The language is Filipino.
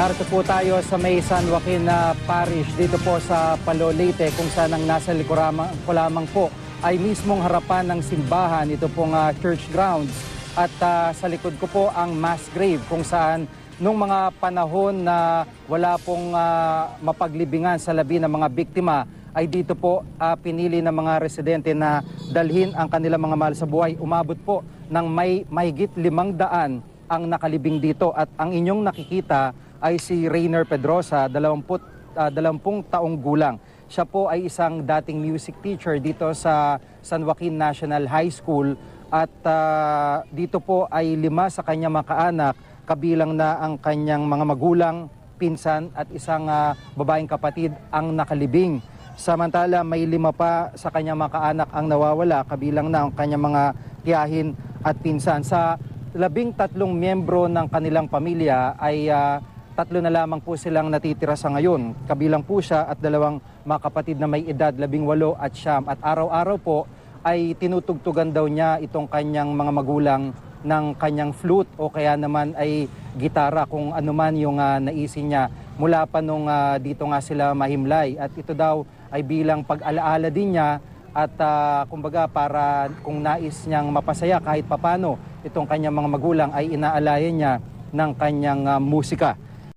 Narito po tayo sa may San Joaquin Parish dito po sa Palo, Leyte, kung saan ang nasa likuran ko lamang po ay mismong harapan ng simbahan, ito pong church grounds. At sa likod ko po ang mass grave kung saan nung mga panahon na wala pong mapaglibingan sa labi ng mga biktima ay dito po pinili ng mga residente na dalhin ang kanilang mga mahal sa buhay. Umabot po ng mahigit 500 ang nakalibing dito at ang inyong nakikita ay si Rainer Pedrosa, 20 taong gulang. Siya po ay isang dating music teacher dito sa San Joaquin National High School at dito po ay 5 sa kanyang mga kaanak, kabilang na ang kanyang mga magulang, pinsan at isang babaeng kapatid ang nakalibing. Samantala may 5 pa sa kanyang mga kaanak ang nawawala, kabilang na ang kanyang mga tiyahin at pinsan. Sa 13 miyembro ng kanilang pamilya ay 3 na lamang po silang natitira sa ngayon. Kabilang po siya at 2 mga kapatid na may edad 18 at 9. At araw-araw po ay tinutugtugan daw niya itong kanyang mga magulang ng kanyang flute o kaya naman ay gitara, kung ano man yung naisin niya mula pa nung dito nga sila mahimlay. At ito daw ay bilang pag-alaala din niya at kumbaga para kung nais niyang mapasaya kahit papano itong kanyang mga magulang ay inaalayan niya ng kanyang musika.